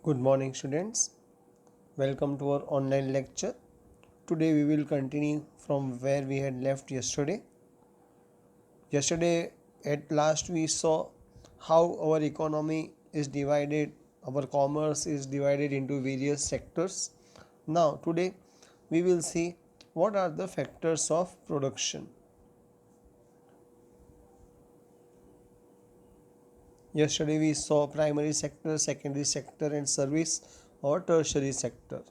Good morning, students. Welcome to our online lecture. Today we will continue from where we had left yesterday. Yesterday, at last, we saw how our economy is divided, our commerce is divided into various sectors. Now, today, we will see what are the factors of production. Yesterday, we saw primary sector, secondary sector, and service or tertiary sector.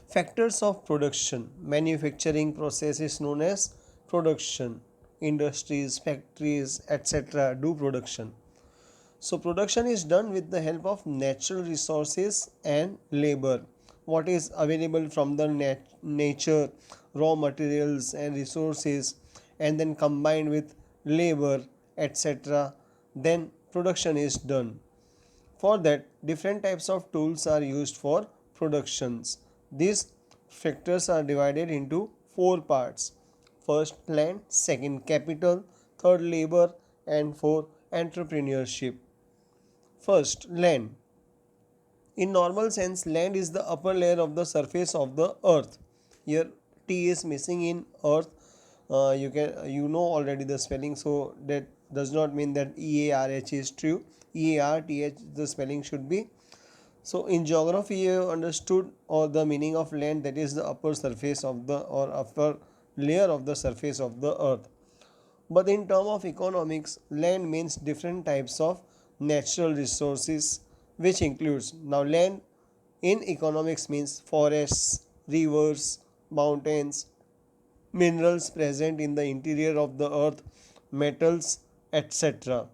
Factors of production. Manufacturing process is known as production. Industries, factories, etc. do production. So production is done with the help of natural resources and labor. What is available from the nature, raw materials and resources, and then combined with labor, etc. Then production is done. For that, different types of tools are used for productions. These factors are divided into four parts. First, land; second, capital; third, labor; and fourth, entrepreneurship. First, land. In normal sense, land is the upper layer of the surface of the earth. Here T is missing in earth. You know already the spelling, so that does not mean that EARH is true. EARTH the spelling should be. So in geography you have understood or the meaning of land, that is the upper surface of the or upper layer of the surface of the earth. But in term of economics, land means different types of natural resources, which includes, now land in economics means forests, rivers, mountains, minerals present in the interior of the earth, metals, etc.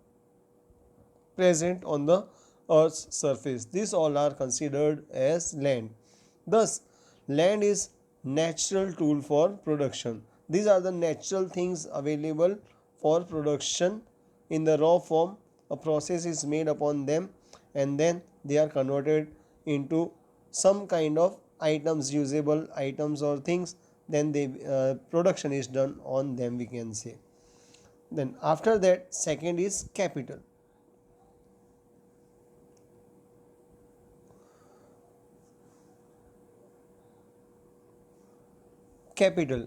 present on the earth's surface. These all are considered as land. Thus, land is natural tool for production. These are the natural things available for production in the raw form. A process is made upon them and then they are converted into some kind of items, usable items or things. Then the production is done on them, we can say. Then after that, second is capital. Capital.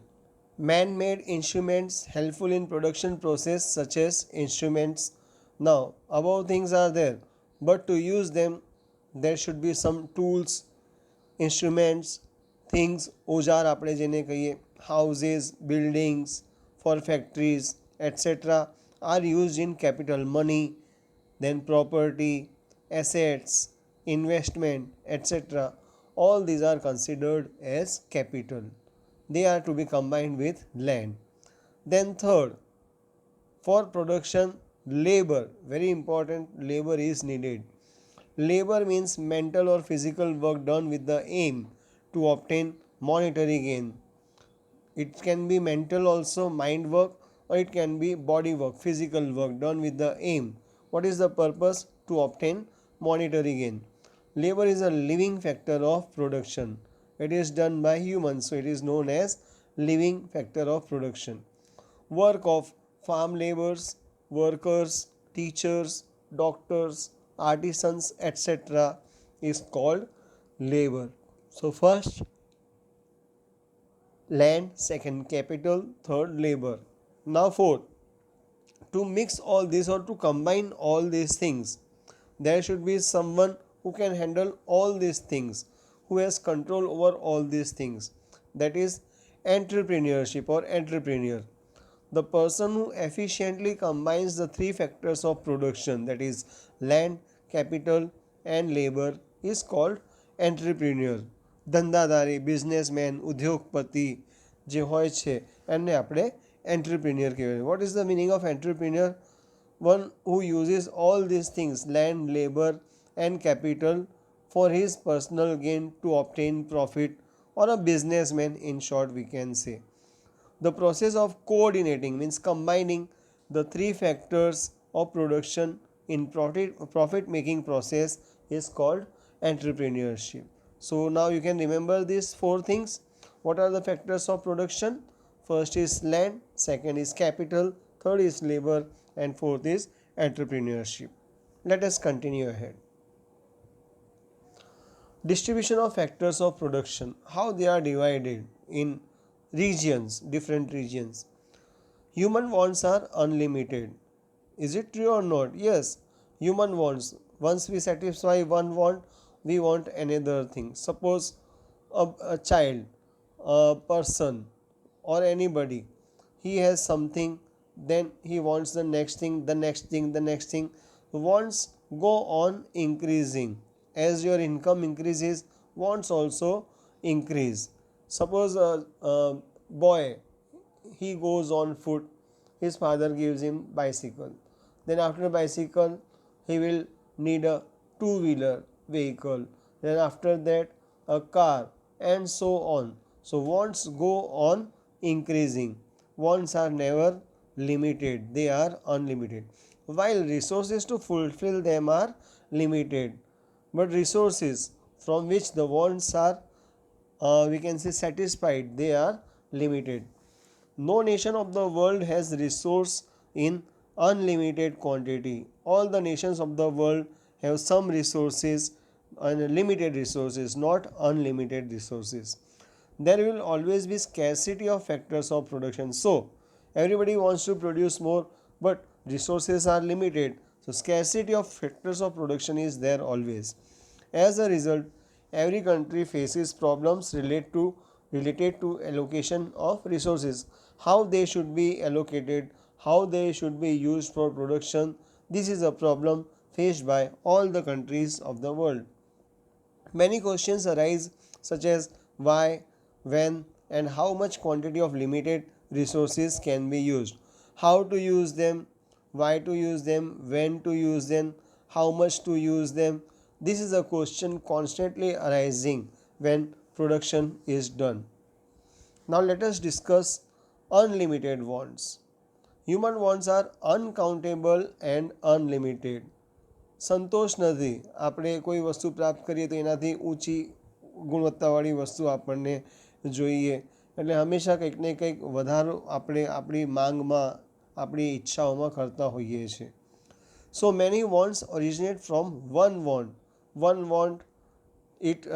Man-made instruments helpful in production process such as instruments. Now, above things are there, but to use them, there should be some tools, instruments, things, औजार આપણે જેને કહીએ, houses, buildings for factories, etc. are used in capital. Money, then property, assets, investment, etc. All these are considered as capital. They are to be combined with land. Then third, for production, labor, very important, labor is needed. Labor means mental or physical work done with the aim to obtain monetary gain. It can be mental also, mind work, or it can be body work, physical work done with the aim. What is the purpose? To obtain monetary gain. Labor is a living factor of production. It is done by humans, so it is known as living factor of production. Work of farm laborers, workers, teachers, doctors, artisans, etc. is called labor. So first land, second capital, third labor. Now fourth, to mix all this or to combine all these things, there should be someone who can handle all these things, who has control over all these things. That is entrepreneurship or entrepreneur. The person who efficiently combines the three factors of production, that is land, capital and labor, is called entrepreneur. ધંધાદારી, businessman, ઉદ્યોગપતિ જે હોય છે એમને આપણે entrepreneur કહેવાય. What is the meaning of entrepreneur? One who uses all these things, land, labor and capital, for his personal gain to obtain profit, or a businessman in short we can say. The process of coordinating means combining the three factors of production in profit making process is called entrepreneurship. So now you can remember these four things. What are the factors of production? First is land, second is capital, third is labor, and fourth is entrepreneurship. Let us continue ahead. Distribution of factors of production, how they are divided in regions, different regions. Human wants are unlimited. Is it true or not? Yes, human wants. Once we satisfy one want, we want another thing. Suppose a child, a person, or anybody, he has something, then he wants the next thing, the next thing, the next thing. Wants go on increasing. As your income increases, wants also increase. Suppose a boy, he goes on foot, his father gives him bicycle, then after bicycle he will need a two wheeler vehicle, then after that a car, and so on. So wants go on increasing. Wants are never limited, they are unlimited, while resources to fulfill them are limited. But resources from which the wants are, we can say, satisfied, they are limited. No nation of the world has resource in unlimited quantity. All the nations of the world have some resources and limited resources, not unlimited resources. There will always be scarcity of factors of production. So, everybody wants to produce more, but resources are limited. So, scarcity of factors of production is there always. As a result, every country faces problems related to allocation of resources, how they should be allocated, how they should be used for production. This is a problem faced by all the countries of the world. Many questions arise, such as why, when, and how much quantity of limited resources can be used, how to use them, why to use them, when to use them, how much to use them. This is a question constantly arising when production is done. Now let us discuss unlimited wants. Human wants are uncountable and unlimited. સંતોષ નથી. આપણે કોઈ વસ્તુ પ્રાપ્ત કરીએ તો એનાથી ઊંચી ગુણવત્તાવાળી વસ્તુ આપણને જોઈએ, એટલે હંમેશા કંઈક ને કંઈક વધારો આપણે આપણી માંગમાં, આપણી ઈચ્છાઓમાં કરતા હોઈએ છીએ. So many wants originate from one want. One want, it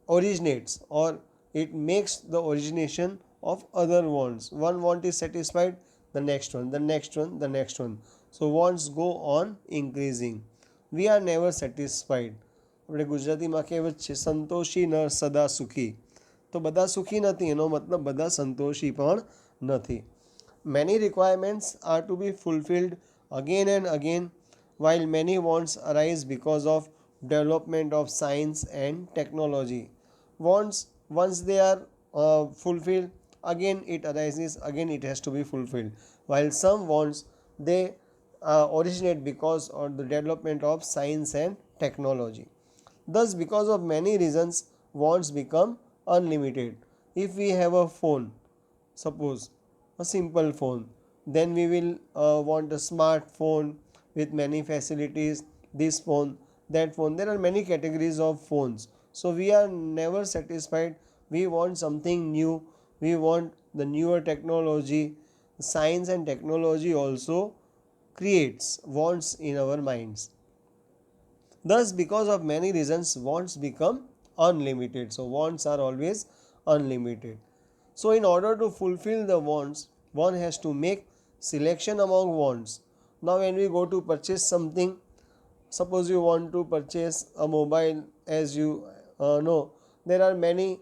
originates, or it makes the origination of other wants. One want is satisfied, the next one, the next one, the next one. So wants go on increasing. We are never satisfied. આપણે ગુજરાતીમાં કહેવત છે, સંતોષી ન સદા સુખી. તો બધા સુખી નથી, એનો મતલબ બધા સંતોષી પણ નથી. Many requirements are to be fulfilled again and again, while many wants arise because of development of science and technology. Wants, once they are fulfilled, again it arises, again it has to be fulfilled, while some wants, they originate because of the development of science and technology. Thus, because of many reasons, wants become unlimited. If we have a phone, suppose a simple phone, then we will want a smartphone with many facilities, this phone, that phone. There are many categories of phones, so we are never satisfied. We want something new, we want the newer technology. Science and technology also creates wants in our minds. Thus, because of many reasons, wants become unlimited. So wants are always unlimited. So in order to fulfill the wants, one has to make selection among wants. Now when we go to purchase something, suppose you want to purchase a mobile, as you know, there are many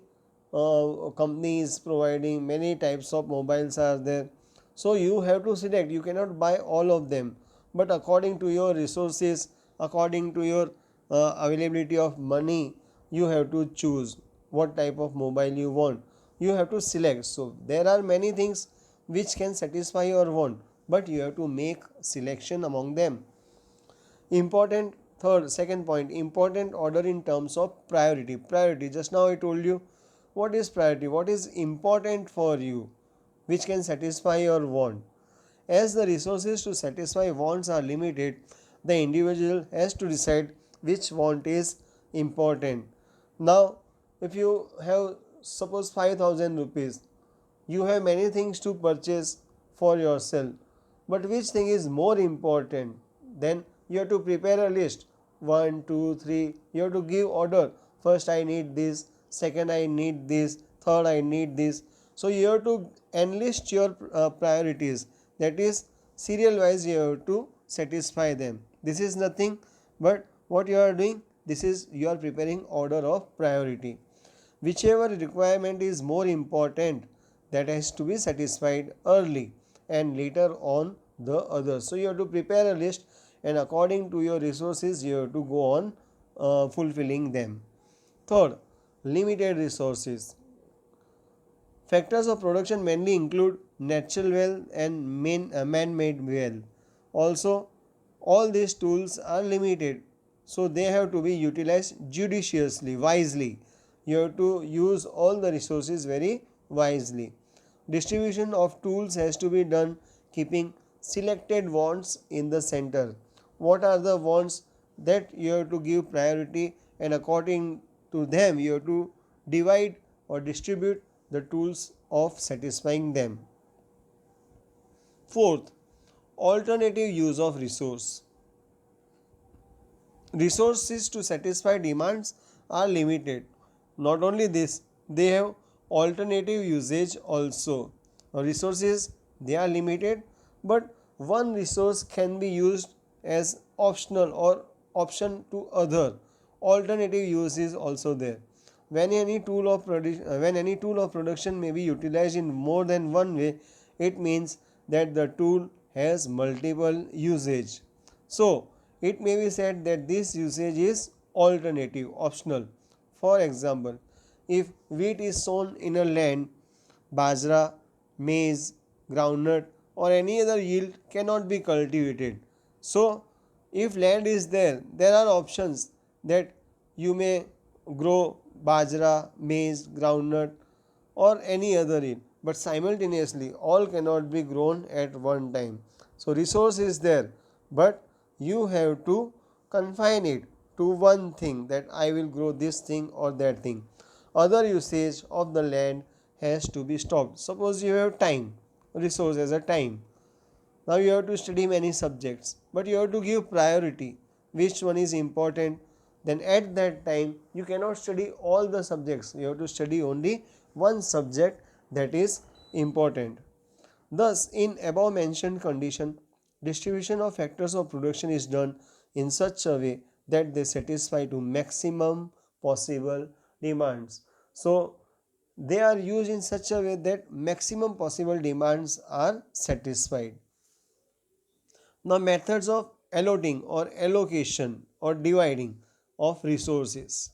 companies providing many types of mobiles are there. So you have to select, you cannot buy all of them, but according to your resources, according to your availability of money, you have to choose what type of mobile you want. You have to select. So there are many things which can satisfy your want, but you have to make selection among them. Important, second point, important order in terms of priority. Priority, just now I told you what is priority, what is important for you, which can satisfy your want. As the resources to satisfy wants are limited, the individual has to decide which want is important. Now, if you have, suppose, 5,000 rupees, You have many things to purchase for yourself, but which thing is more important? Then you have to prepare a list. One, two, three. You have to give order. First, I need this. Second, I need this. Third, I need this. So you have to enlist your priorities. That is, serial wise, you have to satisfy them. This is nothing but what you are doing. This is you are preparing order of priority. Whichever requirement is more important, that has to be satisfied early and later on the others. So you have to prepare a list, and according to your resources you have to go on fulfilling them. Third, limited resources. Factors of production mainly include natural wealth and man-made wealth. Also, all these tools are limited, so they have to be utilized judiciously, wisely. You have to use all the resources very wisely. Distribution of tools has to be done keeping selected wants in the center. What are the wants that you have to give priority, and according to them you have to divide or distribute the tools of satisfying them. Fourth, alternative use of resource. Resources to satisfy demands are limited. Not only this, they have alternative usage also. Resources, they are limited, but one resource can be used as optional or option to other. Alternative use is also there. When any tool of production may be utilized in more than one way, it means that the tool has multiple usage. So it may be said that this usage is alternative, optional. For example, if wheat is sown in a land, bajra, maize, groundnut, or any other yield cannot be cultivated. So, if land is there, there are options that you may grow bajra, maize, groundnut, or any other yield, but simultaneously all cannot be grown at one time. So resource is there, but you have to confine it to one thing, that I will grow this thing or that thing. Other usage of the land has to be stopped. Suppose you have time, resource as a time. Now you have to study many subjects, but you have to give priority. Which one is important? Then at that time you cannot study all the subjects. You have to study only one subject that is important. Thus, in above mentioned condition, distribution of factors of production is done in such a way that they satisfy to maximum possible demands. So they are used in such a way that maximum possible demands are satisfied. Now, methods of allotting or allocation or dividing of resources.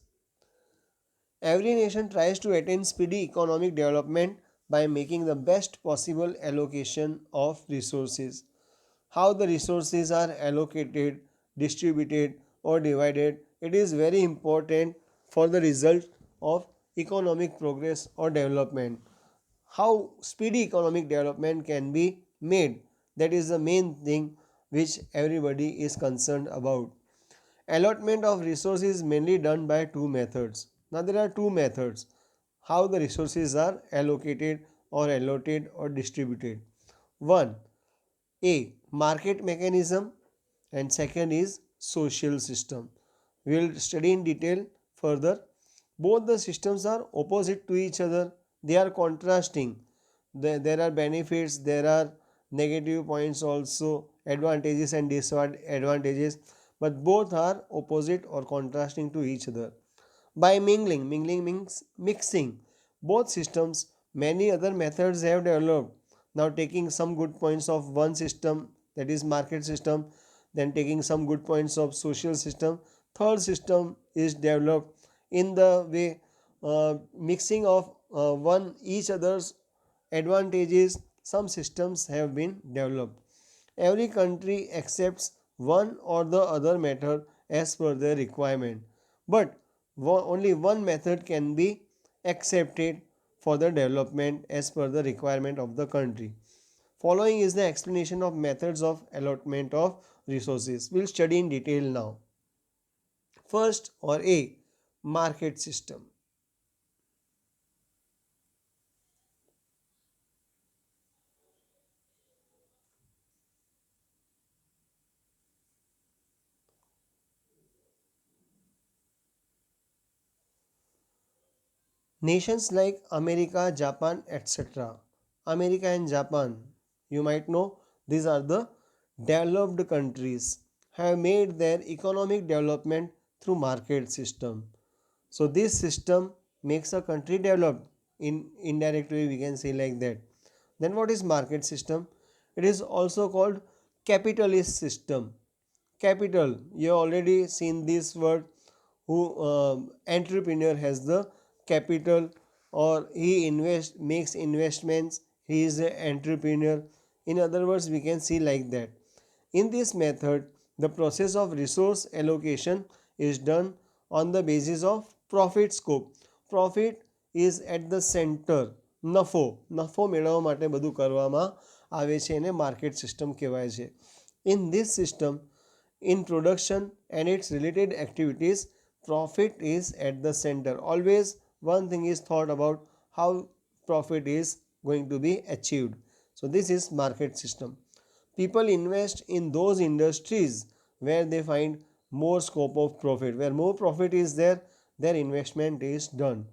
Every nation tries to attain speedy economic development by making the best possible allocation of resources. How the resources are allocated, distributed, or divided, it is very important for the result of economic progress or development. How speedy economic development can be made, that is the main thing which everybody is concerned about. Allotment of resources is mainly done by two methods. Now there are two methods how the resources are allocated or allotted or distributed. One, A, market mechanism, and second is social system. We will study in detail further. Both the systems are opposite to each other. They are contrasting. There are benefits, there are negative points also, advantages and disadvantages, but both are opposite or contrasting to each other. By mingling means mixing both systems, many other methods have developed. Now taking some good points of one system, that is market system, then taking some good points of social system, third system is developed in the way mixing of one each other's advantages. Some systems have been developed. Every country accepts one or the other method as per their requirement, but only one method can be accepted for the development as per the requirement of the country. Following is the explanation of methods of allotment of resources. We'll study in detail now. First, or A, market system. Nations like America, Japan, etc. America and Japan, you might know, these are the developed countries, have made their economic development through market system. So this system makes a country developed. In indirect way we can say like that. Then what is market system? It is also called capitalist system. Capital, you have already seen this word, who entrepreneur has the capital, or he makes investments, he is an entrepreneur. In other words, we can see like that. In this method, the process of resource allocation is done on the basis of profit scope. Profit is at the center. નફો મેળવવા માટે બધું કરવામાં આવે છે, એને market system કહેવાય છે. In this system, in production and its related activities, profit is at the center. Always one thing is thought about how profit is going to be achieved. So this is market system. People invest in those industries where they find more scope of profit. Where more profit is there, their investment is done.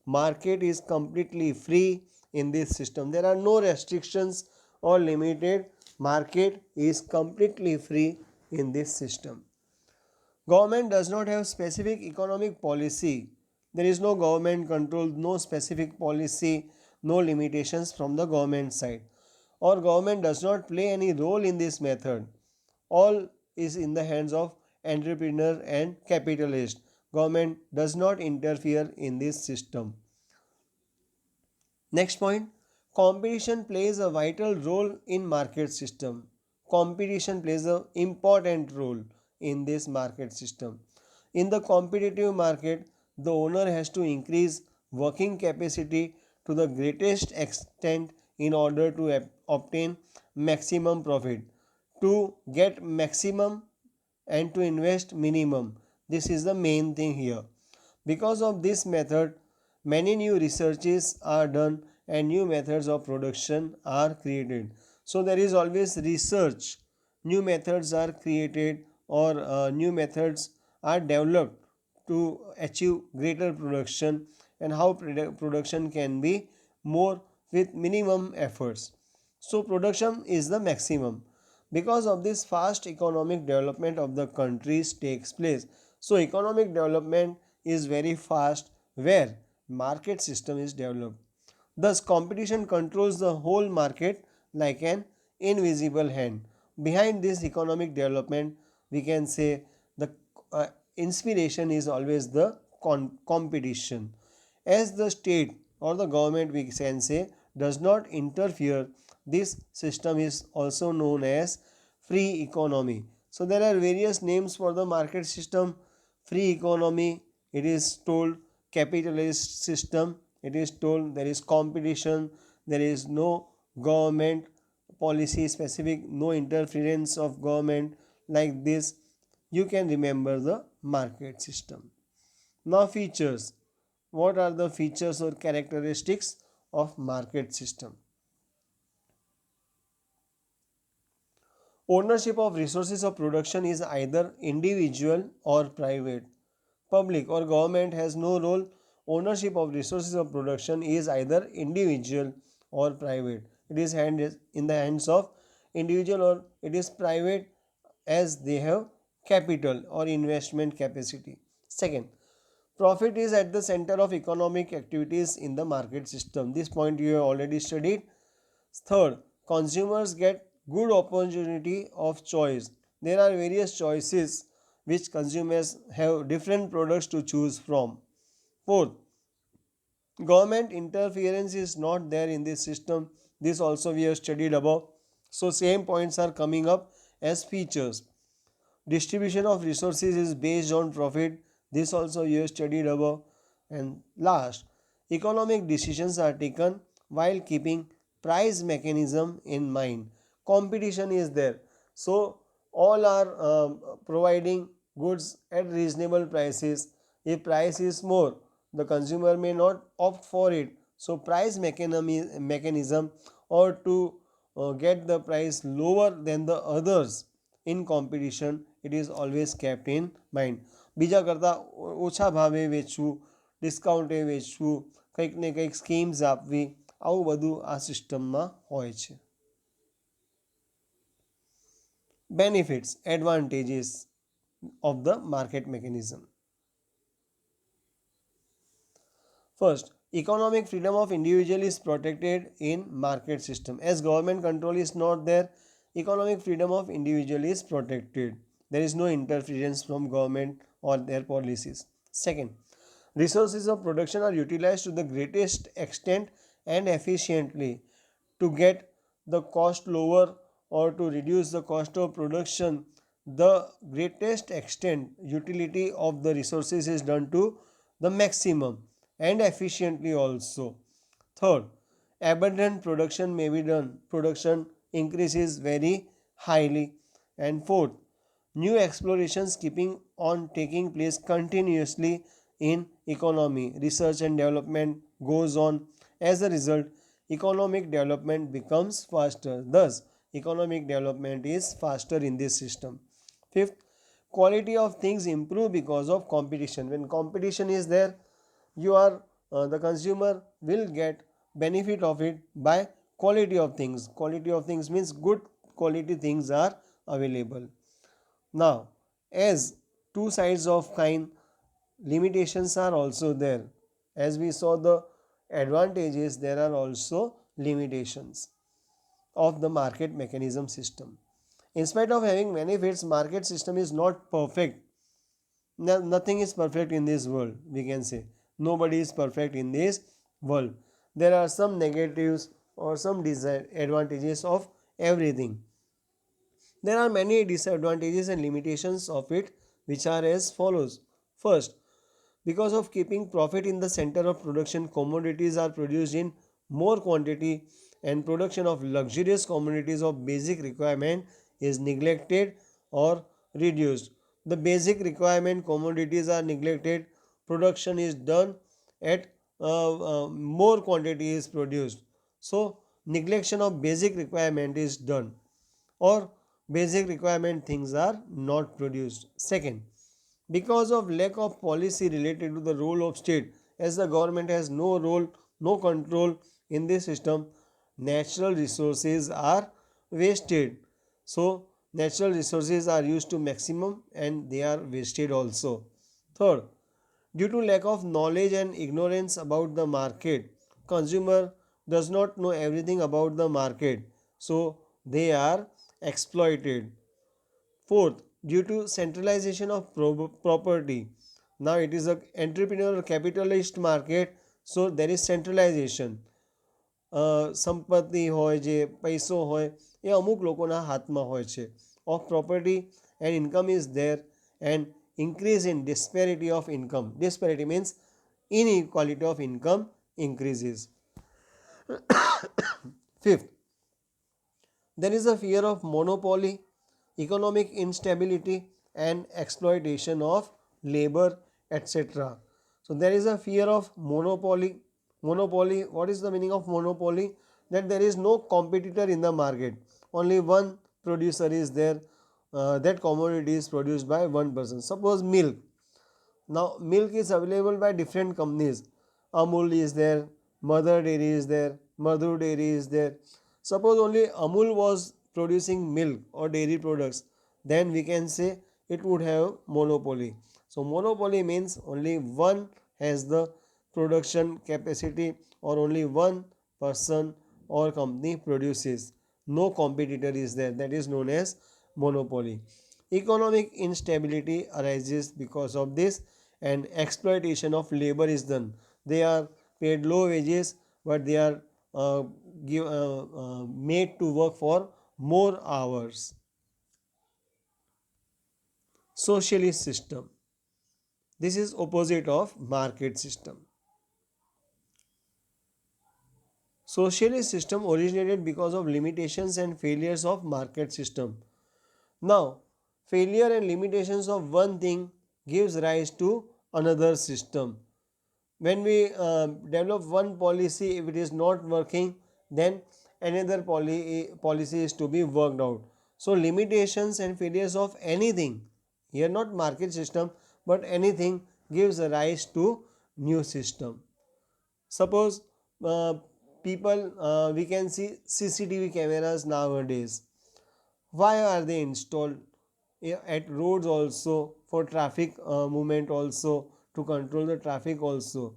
Market is completely free in this system. There are no restrictions or limited. Market is completely free in this system. Government does not have specific economic policy. There is no government control, no specific policy, no limitations from the government side. Or government does not play any role in this method. All is in the hands of entrepreneur and capitalist. Government does not interfere in this system. Next point, competition plays a vital role in market system. Competition plays an important role in this market system. In the competitive market, the owner has to increase working capacity to the greatest extent in order to obtain maximum profit. To get maximum and to invest minimum. This is the main thing here. Because of this method, many new researches are done and new methods of production are created. So there is always research, new methods are created, or new methods are developed to achieve greater production, and how production can be more with minimum efforts. So production is the maximum. Because of this, fast economic development of the countries takes place. So economic development is very fast where market system is developed. Thus competition controls the whole market like an invisible hand. Behind this economic development, we can say the inspiration is always the competition. As the state or the government, we can say, does not interfere, this system is also known as free economy. So there are various names for the market system. Free economy, it is told capitalist system, it is told there is competition, there is no government policy specific, no interference of government, like this you can remember the market system. Now features. What are the features or characteristics of market system? Ownership of resources of production is either individual or private. Public or government has no role. Ownership of resources of production is either individual or private. It is in the hands of individual, or it is private, as they have capital or investment capacity. Second, profit is at the center of economic activities in the market system. This point you have already studied. Third, consumers get good opportunity of choice. There are various choices which consumers have different products to choose from. Fourth, government interference is not there in this system. This also we have studied above. So same points are coming up as features. Distribution of resources is based on profit. This also you have studied above. And last, economic decisions are taken while keeping price mechanism in mind. Competition is there. So all are providing goods at reasonable prices. If price is more, the consumer may not opt for it. So price mechanism, or to get the price lower than the others in competition, it is always kept in mind. બીજા કરતાં ઓછા ભાવે વેચવું, ડિસ્કાઉન્ટે વેચવું, કંઈક ને કંઈક schemes આપવી, આવું બધું આ સિસ્ટમમાં હોય છે. Benefits, advantages of the market mechanism. First, economic freedom of individual is protected in market system. As government control is not there, economic freedom of individual is protected. There is no interference from government or their policies. Second, resources of production are utilized to the greatest extent and efficiently to get the cost lower or to reduce the cost of production. The greatest extent utility of the resources is done to the maximum and efficiently also. Third, abundant production may be done. Production increases very highly. And fourth, new explorations keeping on taking place continuously in economy. Research and development goes on. As a result, economic development becomes faster. Thus, economic development is faster in this system. Fifth, quality of things improve because of competition. When competition is there, you are the consumer will get benefit of it by quality of things. Quality of things means good quality things are available. Now, as two sides of coin, limitations are also there. As we saw the advantages, there are also limitations of the market mechanism system. In spite of having benefits, market system is not perfect. Nothing is perfect in this world, we can say. Nobody is perfect in this world. There are some negatives or some disadvantages of everything. There are many disadvantages and limitations of it, which are as follows. First, because of keeping profit in the center of production, commodities are produced in more quantity and production of luxurious commodities of basic requirement is neglected or reduced. The basic requirement commodities are neglected, production is done at more quantity is produced. So, neglection of basic requirement is done or basic requirement things are not produced. Second, because of lack of policy related to the role of state, as the government has no role, no control in this system, natural resources are wasted. So natural resources are used to maximum and they are wasted also. Third, due to lack of knowledge and ignorance about the market, consumer does not know everything about the market, so they are exploited. Fourth, due to centralization of property, now it is a entrepreneurial capitalist market, so there is centralization. સંપત્તિ હોય જે પૈસો હોય એ અમુક લોકોના હાથમાં હોય છે of property and income is there and increase in disparity of income. Disparity means inequality of income increases. Fifth, there is a fear of monopoly, economic instability, and exploitation of labor, etc. So, there is a fear of monopoly. Monopoly, what is the meaning of monopoly? That there is no competitor in the market, only one producer is there, that commodity is produced by one person. Suppose milk. Now, milk is available by different companies. Amul is there, Mother Dairy is there, Madhur Dairy is there. Suppose only Amul was producing milk or dairy products, then we can say it would have monopoly. So, monopoly means only one has the production capacity or only one person or company produces. No competitor is there, that is known as monopoly. Economic instability arises because of this and exploitation of labor is done. They are paid low wages but they are made to work for more hours. Socialist system. This is opposite of market system. Socialist system originated because of limitations and failures of market system. Now, failure and limitations of one thing gives rise to another system. When we develop one policy, if it is not working, then another policy is to be worked out. So, limitations and failures of anything, here not market system, but anything gives rise to new system. Suppose uh, people, we can see CCTV cameras nowadays. Why are they installed? At roads also, for traffic movement also, to control the traffic also.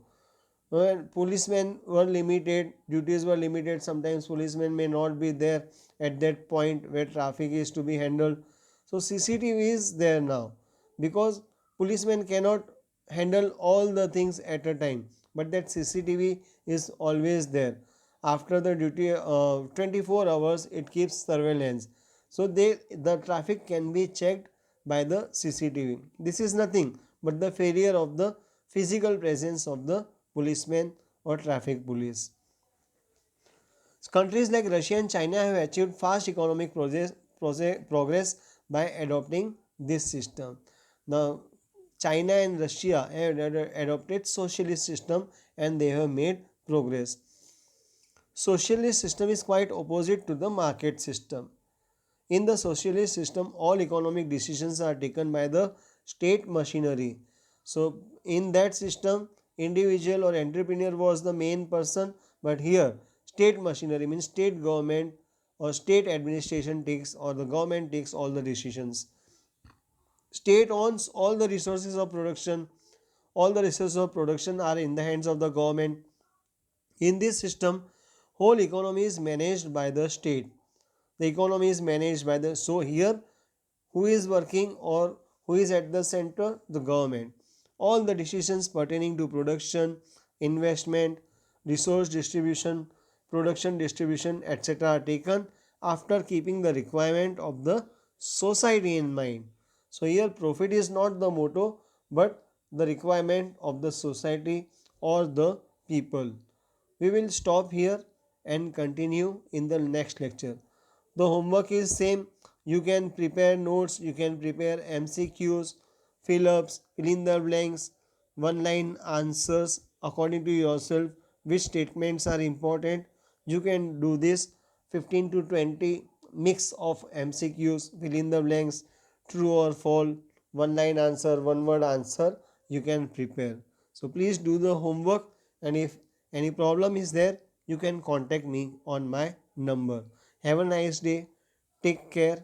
When policemen were limited, duties were limited, sometimes policemen may not be there at that point where traffic is to be handled. So CCTV is there now, because policemen cannot handle all the things at a time, but that CCTV is always there. After the duty, 24 hours it keeps surveillance, so the traffic can be checked by the CCTV. This is nothing but the failure of the physical presence of the policemen or traffic police. Countries like Russia and China have achieved fast economic progress by adopting this system. Now, China and Russia have adopted socialist system and they have made progress. Socialist system is quite opposite to the market system. In the socialist system, all economic decisions are taken by the state machinery. So, in that system, individual or entrepreneur was the main person, but here, state machinery means state government or state administration takes, or the government takes all the decisions. State owns all the resources of production. All the resources of production are in the hands of the government. In this system, whole economy is managed by the state. The economy is managed by the, so here who is working or who is at the center? The government. All the decisions pertaining to production, investment, resource distribution, production distribution, etc. are taken after keeping the requirement of the society in mind. So here profit is not the motto, but the requirement of the society or the people. We will stop here and continue in the next lecture. The homework is same. You can prepare notes, you can prepare MCQs, fill ups, fill in the blanks, one line answers according to yourself, which statements are important. You can do this 15 to 20 mix of MCQs, fill in the blanks, true or false, one line answer, one word answer, you can prepare. So please do the homework, and if any problem is there, you can contact me on my number. Have a nice day. Take care.